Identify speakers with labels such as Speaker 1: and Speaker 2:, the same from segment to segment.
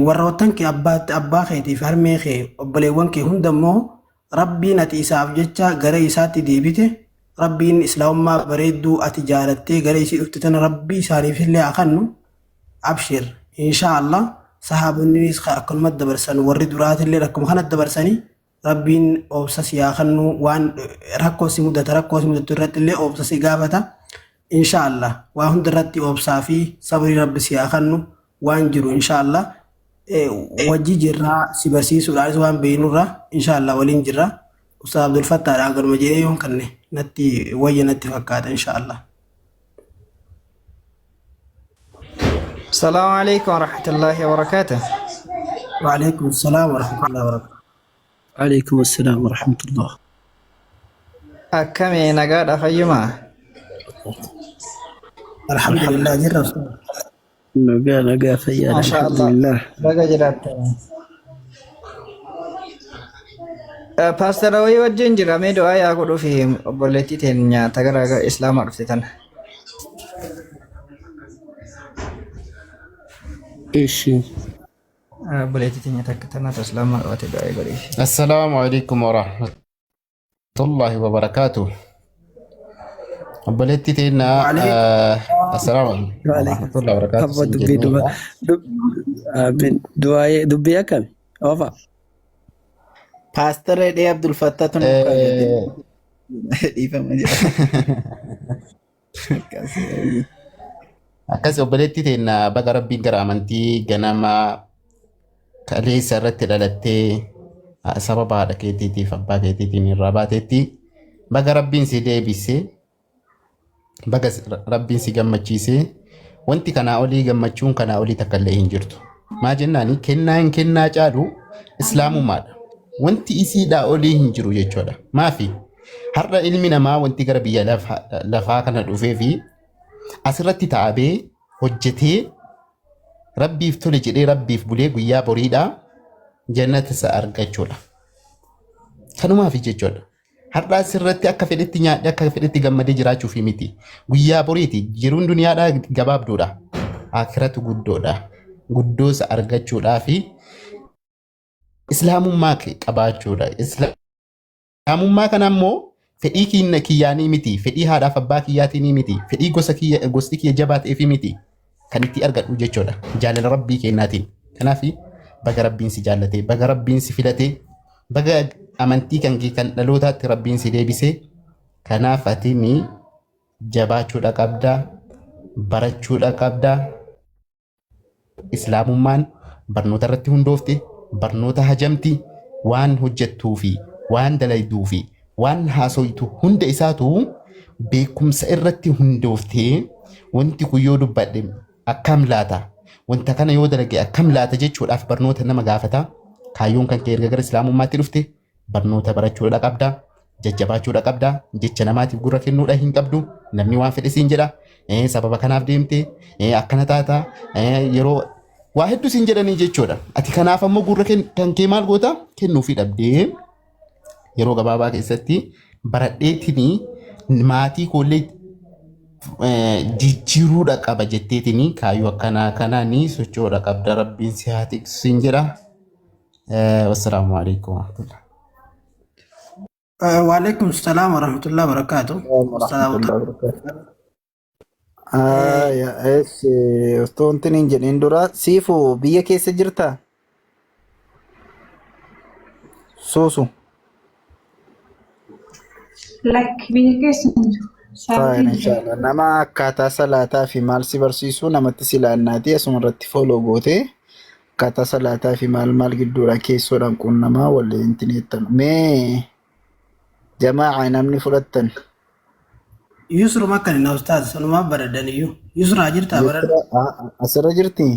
Speaker 1: warroottan kee abbaa keetii fi harmee kee obboleewwan kee hundammoo rabbiin ati isaaf jecha gara isaatti deebite rabbiin islaamummaa bareedduu ati jaalattee gara isii dhufte tana rabbii isaaniif illee akannu abshir inshaallah sahaabonnis akkanuma dabarsan warri duraatillee akkuma kana dabarsanii rabbiin obsa si akannu waan rakkoo si mudatu irratti illee obsa si gaafata inshaallah waa hundarratti obsaa fi sabrii rabbi si akannu waan jiru inshaallah wajji jirra si barsiisuudhaanis waan beeknurra inshaallah waliin jirra Ustaz Abdul Fattah dha garuma jedhee yoon kanne natti wayya natti fakkaata inshaallah.
Speaker 2: Assalamu alaikum warahmatullahi wabarakatuh.
Speaker 1: Wa alaikum assalam warahmatullahi wabarakatuh.
Speaker 3: عليكم السلام ورحمة الله.
Speaker 2: Akkami nagaadha fayyuma?
Speaker 1: Alhamdulillah jirra.
Speaker 3: نقا فيا
Speaker 2: ما شاء
Speaker 3: الحمد
Speaker 2: الله.
Speaker 3: لله.
Speaker 2: Baga jiraattu. Pastor Awwai wajjin jira mee du'aa yaa godhuu fi obboleettii teenya tagara islaamaa dhufte tana.
Speaker 3: ايش
Speaker 2: Obboleettii teenya takka tana islaamaa dhufte du'aa godhii.
Speaker 4: السلام عليكم ورحمة الله وبركاته. أبلتي تينا السلام عليكم ورحمة الله وبركاته.
Speaker 3: أبا دبي دبا دبي دبي كم أوفا
Speaker 5: Pastor Ede Abdul Fattah tu nak ifam aja.
Speaker 4: أكاس أبلتي تينا بقى ربي قرامنتي جناما كالي سرت لالتي سبب هذا كيتي فبا كيتي نراباتي بقى ربي سيدي بيسي بقى ربي سيجمعشيسي وانتي كنا أولي جمعشون كنا أولي تكلي إنجرتو ما جناني كنا جالو إسلام مال وانتي إسي دا أولي إنجرو يجودا ما في هرّا علمنا ما وانتي قربية لفا كنا دوفي asirratti taa'ee hojjetee rabbiif tole jedhee rabbiif bulee guyyaa boriidhaa jannata isa argachuudha. Kanumaaf jechuudha. Har'a asirratti akka fedhetti nyaadhe akka fedhetti gammadee jiraachuuf miti. Guyyaa boriiti jiruun duniyaadhaa gabaabduudha. Akiratu guddoodha. Guddoo isa argachuudhaa fi islaamummaa qabaachuudha. Islaamummaa kana ammoo fedhii kiyyaanii miti, fedhii haadhaaf abbaa kiyyaatii miti, fedhii gosti kiyya jabaa ta'eef miti kan itti argadhu jechuudha. Jaalala rabbii kennaatiin. Kanaaf baga rabbiin si jaallatee, baga rabbiin si filatee, baga amantii kan dhalootaatti rabbiin si deebisee. Kanaaf ati ni jabaachuudha qabdaa, barachuudha qabdaa. Islaamummaan barnoota irratti hundoofte, barnoota hajamti, waan hojjettuu fi waan dalayduu fi waan haasoytu hunda isaatu beekumsa irratti hundooftee wanti kun yoo dubbadhe akkam laata wanta kana yoo dalage akkam laata jechuudhaaf barnoota nama gaafata. Kaayyoon kan kee erga gara islaamummaatti dhufte barnoota barachuudha qabdaa, jajjabaachuudha qabdaa, jecha namaatiif gurra kennuudha hin qabdu. Namni waan fedhe siin jedha sababa kanaaf deemte akkana taata yeroo waa hedduu siin jedhanii jechuudha. Ati kanaaf ammoo gurra kan kee maal goota kennuufii dhabdee yeroo gabaabaa keessatti baradheetiin maatii koollee jijjiiruudha qaba jetteetiin kaayyoo akkanaa ni sochoodha qabda. Rabbiin si haa tiksin jedha. Wassalaamu alaikum warahmatullahi.
Speaker 1: Wa alaikum assalam warahmatullahi wabarakatuh.
Speaker 5: Ya es osoo wanti hin jedhin dura siifu biyya keessa jirta? Suusu.
Speaker 6: Biyya keessa hin jiru.
Speaker 5: Inshallah nama akkaataa salaataa fi maal si barsiisu namatti silaannaatii asuma irratti fooloo gootee akkaataa salaataa fi maal gidduudha keessoodhaan qunnamaa waliin tineettan. Mee jamaa namni fudhattan.
Speaker 1: Yusru makkan na ustaz sanuma baradan iyyuu. Yusra jirta barada.
Speaker 5: Asirra jirti?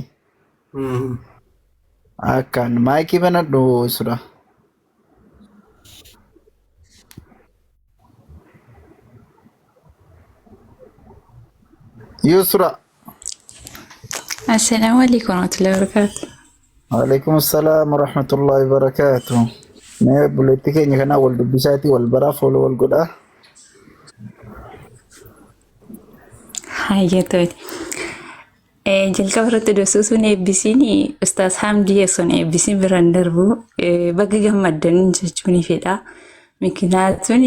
Speaker 5: Akkaan maayikii banadhu Yusra. Yusra.
Speaker 6: Assalamu alaikum warahmatullahi wabarakatuh.
Speaker 5: Waalaikum assalam warahmatullahi wabarakatuh. Mee buleetti keenya kana wal dubbisaati wal baraa fooloo wal godhaa.
Speaker 6: Hayyatooti. jalqaba irratti dosuusuun eebbisiin Ustaas Hamdii sun eebbisiin biraan darbu baga gammaddan jechuun fedha. Mikinaatuun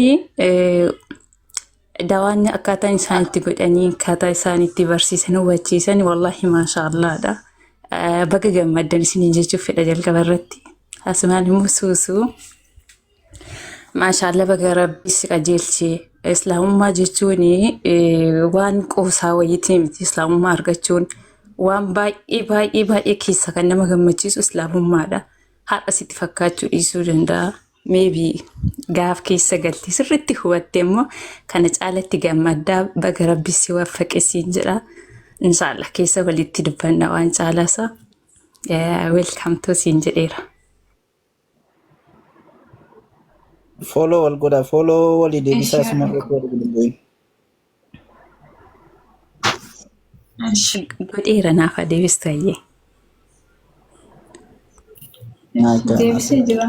Speaker 6: dawaan akkaataan isaan itti godhanii akkaataa isaan itti barsiisan hubachiisan wallahi maashaallaadha. Baga gammaddan isin jechuuf fedha jalqaba irratti. Asumaan immoo suusuu maashaallah baga Rabbi si qajeelchee. Islaamummaa jechuun waan qoosaa wayiitii miti. Islaamummaa argachuun waan baay'ee keessa kan nama gammachiisu islaamummaadha. Haadha sitti fakkaachuu dhiisuu danda'a. Maybe gaaf keessa galtee sirriitti hubattee immoo kana caalatti gammaddaa baga Rabbi si waffaqesiin jedha. Inshallah keessa walitti dubbanna waan caalaasa. Welcome to siin jedheera.
Speaker 5: Follow wal godha, follow walii deebisaa sumarratti wal gulguluu.
Speaker 6: Godheera naaf deebistu ayyee. Deebisee jira.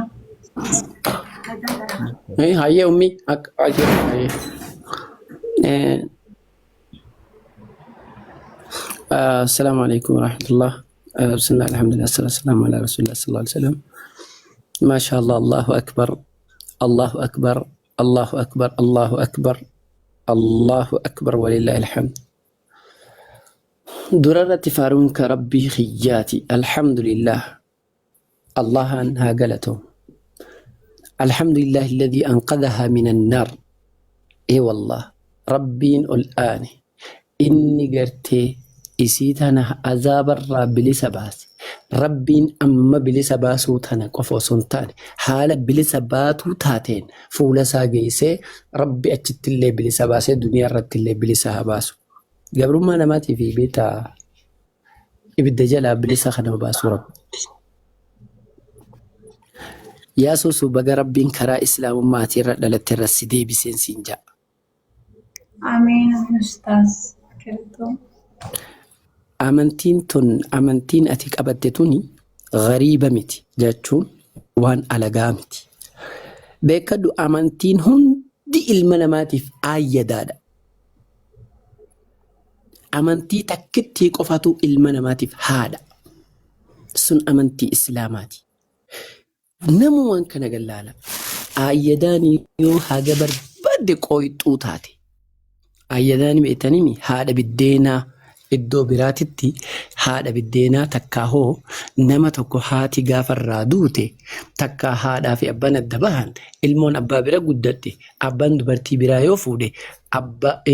Speaker 3: هيا أمي السلام عليكم ورحمة الله. بسم الله الحمد لله والصلاة والسلام على رسول الله صلى الله عليه وسلم. ما شاء الله، الله أكبر الله أكبر الله أكبر الله أكبر الله أكبر ولله الحمد. دررة فارونك ربي خياتي الحمد لله الله أنها قالته الحمد لله الذي أنقذها من النار. إي والله ربين الآن إني قرتي إسيتنا عذاب الرب لسباس ربين أما بلسباسو تنا قفو سنتاني حالة بلسباتو تاتين فولا ساقيسي ربي أجت اللي بلسباسي دنيا رت اللي بلسباسو قبل ما نماتي في بيتا إبدا جلا بلسا خنا باسو رب يا سوسو بقى ربين كرا إسلام ما تيرا للترى السيدي بسين سنجا.
Speaker 6: آمين أستاذ كرتو.
Speaker 3: أمنتين أتيك أبدتوني غريبة متي جاتشون وان ألقا متي بيكدو أمنتين هن دي المنامات في آية دادا أمنتي تكتي قفتو المنامات في هذا سن أمنتي إسلاماتي نمو وان كان قلالا آيداني يو هاجا برباد قويتو تاتي آيداني بيتانيمي هذا بالدينا iddoo biraatitti haadha biddeenaa takkaa hoo nama tokko haati gaafa irraa duute takkaa haadhaa fi abbaan adda bahan ilmoon abbaa bira guddatte abbaan dubartii biraa yoo fuudhe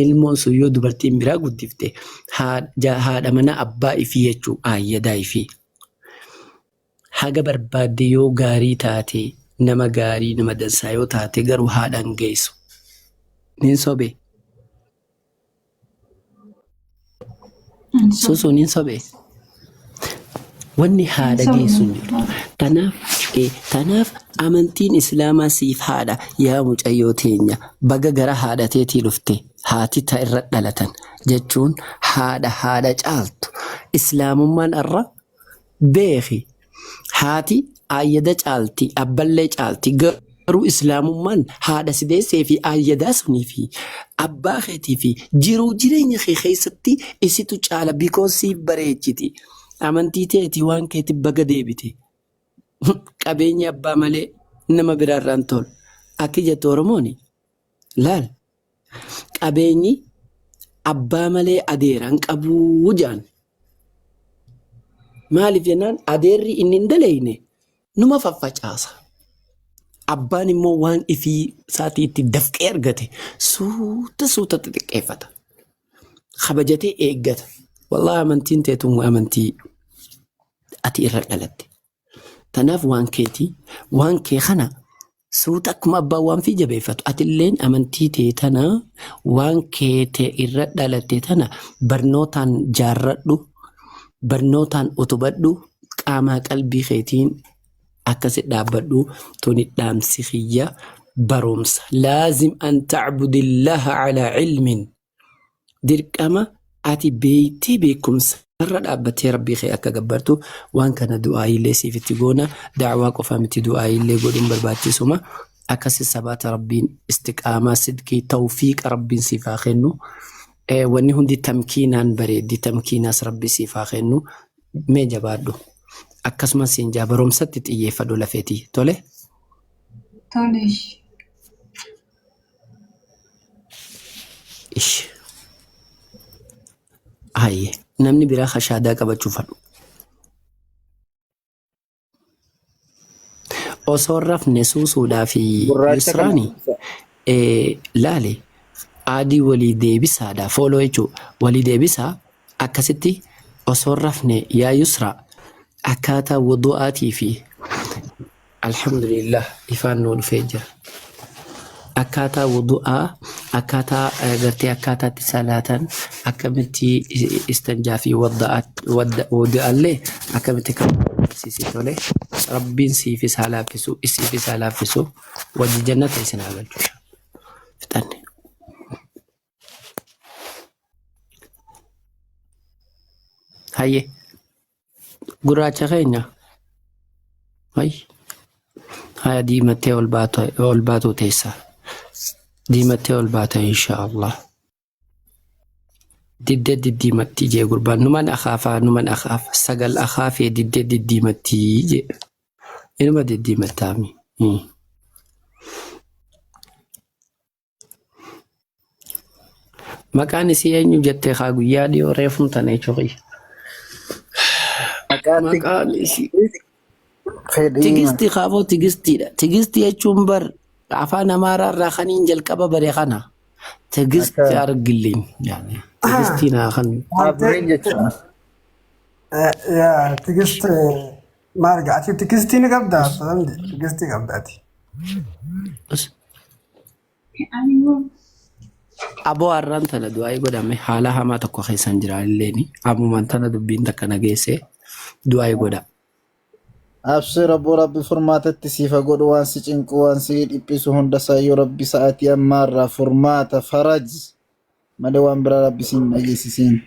Speaker 3: ilmoon sun yoo dubartiin biraa guddifte haadha mana abbaa ifii jechuu aayyadaa ifii. Haga barbaadde yoo gaarii taate nama gaarii nama dansaa yoo taate garuu haadhaan geessu. Nin sobee. Susuuniin sobee wanni haadha geessu jiru. Tanaaf amantiin islaamaa siif haadha yaa mucayyoo teenya baga gara haadha teetii dhufte haati ta irra dhalatan jechuun haadha caaltu islaamummaan irra beeki haati ayyada caalti abballee caalti garuu islaamummaan haadha sideessee fi ayyadaa sunii fi abbaa keetii fi jiruu jireenya kee keessatti isitu caala bikoosiif bareechiti. Amantii teetii waan keetti baga deebite. Qabeenya abbaa malee nama biraarraan tolu. Akki jettu Oromooni laal qabeenyi abbaa malee adeeraan qabuu jaan. Maaliif jennaan adeerri inni hin daleeyne numa faffacaasa. Abbaan immoo waan ifii isaatii itti dafqee argate suuta xixiqqeeffata. Kabajatee eeggata. Wallahi amantiin teetuun amantii ati irra dhalatte. Tanaaf waan kee kana suuta akkuma abbaan waan fi jabeeffatu atilleen amantii tee tana waan kee tee irra dhalatte tana barnootaan jaarradhu barnootaan utubadhu qaamaa qalbii keetiin أكسد دابدو توني دام سخية برومس لازم أن تعبد الله على علم ديرك أما أتي بيتي بيكم سر أبتي ربي خي أكا قبرتو وان كان دعائي اللي سيفتي قونا دعواك وفامتي دعائي اللي قولون برباتي سوما أكسد سبات ربين استقامة صدقي توفيق ربين سيفاخنو wanni hundi tamkiinaan bareeddi tamkiinaas rabbi siif haa kennu mee jabaadhu akkasumas siin barumsatti xiyyeeffadhu lafeetii tole.
Speaker 7: Tole.
Speaker 3: Ish. Haye namni biraa hashaadaa qabachuu fadhu. Osoo rafne suusuudhaa fi Yusraanii laale adii walii deebisaadha fooloo jechuun walii deebisaa akkasitti osoo rafne yaa Yusra akkaataa wudu'aatii fi alhamdulillah ifaan nuu dhufee jira. Akkaataa wudu'aa akkaataa gartee akkaataatti salaatan akkamitti istanjaa fi wudu'aallee akkamitti kan barsiisee tole rabbiin siifis haa laaffisu isiifis haa laaffisu wajji jannata isin haa galchu fixanne. Haye gurraacha keenya haya diimattee ol baatu teessa diimattee ol baata inshaallah diddee diddiimatti jee gurbaan numan akhaaf sagal akhaafee diddee diddiimatti jee inuma diddiimattaami. Maqaan isii eenyu jettee haa guyyaa dhiyoo reefum tana jechuudha. Maqaan isii tigistii kaafoo tigistiidha. Tigistii jechuun bar afaan amaaraa irraa kaniin jalqaba bare kana tigistii argilleen tigistii naa kan.
Speaker 1: Yaa tigistii maal gaati tigistii ni qabdaa tigistii qabdaati.
Speaker 3: Aboo har'aan tana du'aa godhame haala hamaa tokko keessan jira illeen ammumaan tana dubbiin takka nageesse du'aa godha.
Speaker 5: Abshir abboo rabbi furmaatatti siifa godhu waan si cinqu waan si dhiphisu hunda sayyoo rabbi sa'aatii ammaarraa furmaata faraj malee waan biraa rabbi siin dhageessisiin.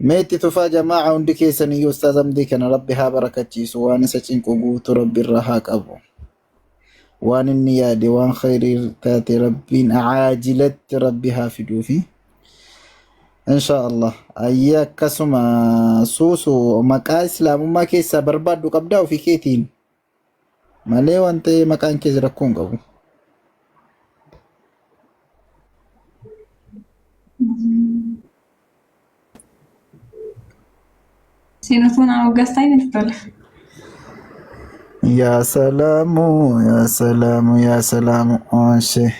Speaker 5: Meetti tufaa jamaaca hundi keessan iyyuu ustaaz Amdii kana rabbi haa barakachiisu waan isa cinqu guutuu rabbi irraa haa qabu. Waan inni yaade waan khayrii taate rabbiin caajilatti rabbi haa fiduufi. Insha Allah ayyaa akkasuma suusu maqaa islaamummaa keessaa barbaaddu qabdaa ofii keetiin malee waan ta'e maqaan keessa rakkoo hin qabu.
Speaker 7: Sinutun Augusta ini tola.
Speaker 5: Ya salamu ya salamu ya salamu onse.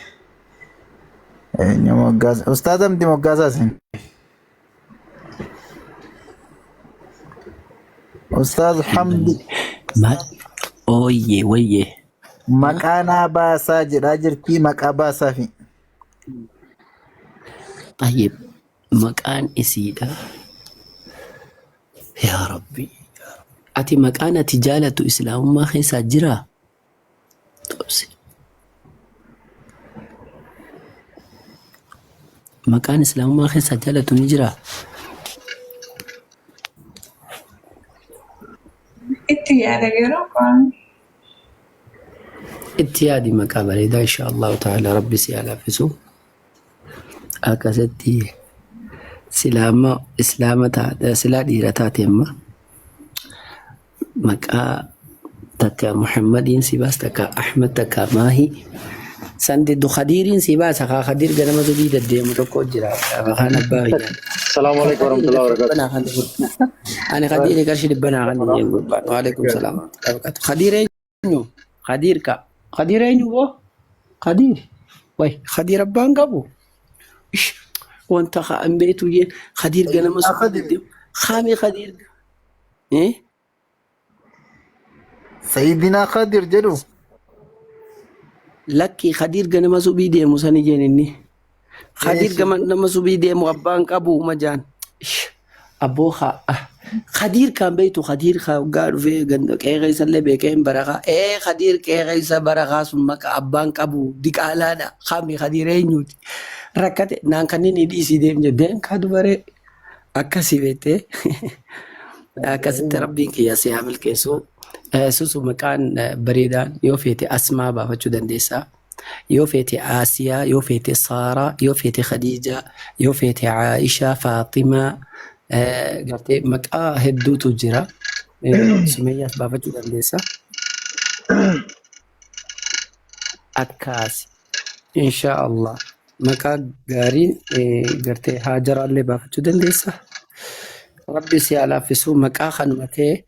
Speaker 5: Nyamogaz Ustaz Amdi Mogazasin. Ustaz Hamdi
Speaker 3: Oye wayye
Speaker 5: maqaanaa baasaa jedhaa jirtii maqaa baasaa fi
Speaker 3: tayyib maqaan isiidha yaa rabbi ati maqaan ati jaalatu islaamummaa keessaa jiraa maqaan islaamummaa keessaa jaalatu ni jiraa. Itti maqaa bareedaa insha Allah ta'ala rabbi si haa laaffisu akkasitti islaama taate silaa dhiira taate amma maqaa takka Muhammadiin si baas takka Ahmad takka Maahi sandiddu Khadiiriin si baasa haa Khadiir ganama dubii deddeemu tokko jira kaan abbaa hiyyaa.
Speaker 8: Assalamu alaikum warahmatullahi wabarakatuh.
Speaker 3: Ani Khadiir qarshi dibbana kan jeen gurbaan. Wa alaikum salam. Khadiir eenyu? Khadiir ka. Khadiir eenyu bo? Khadiir. Way Khadiir abbaan qabu. Ish wanta ka ambeetu jeen Khadiir ganama suudeemu. Khami Khadiir.
Speaker 5: Sayyidina Khadir jedhu.
Speaker 3: Lakki Khadiir ganama subii deemu sani jeen inni. Khadir ganama subii deemu abbaan qabu majaan. Aboo Khadir kan beektu Khadir gaa dhufee qeeqeessa illee beekee hin barakaa. Khadir qeeqeessa barakaa sun maqaa abbaan qabu diqaalaadha. Kami Khadir eenyuuti? Rakkate naan kanneen dhiisii deemu jettee kaa dubaree akkasii beektee akkasitti rabbiin kiyya si haa milkeessu. Susu maqaan bareedaan yoo feete asmaa baafachuu dandeessaa. yoo feete Aasiyaa, yoo feete Saaraa, yoo feete Khadiijaa, yoo feete Aayishaa, Faatimaa, gartee maqaa hedduutu jira. Sumayyaas baafachuu dandeessa. Akkaasi. Insha Allah. Maqaa gaariin gartee Haajaraallee baafachuu dandeessa. Rabbi si haa laaffisuu maqaa kanuma ta'e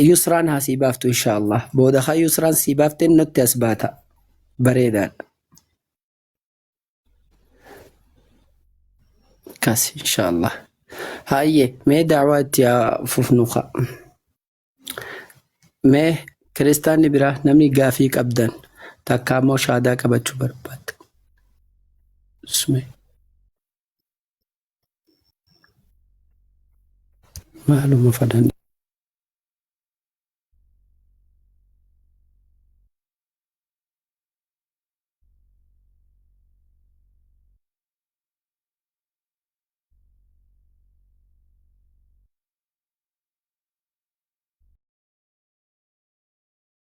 Speaker 3: Yusraan haa sii baaftu insha Allah. Booda haa Yusraan sii baaftee nutti as baata. Bareedaadha. Kas insha Allah. Hayyee mee daawwaa itti haa fufnuqa. Mee kiristaanni biraa namni gaafii qabdan takka ammoo shaadaa qabachuu barbaadda. Bismillah. Maaluma fadan.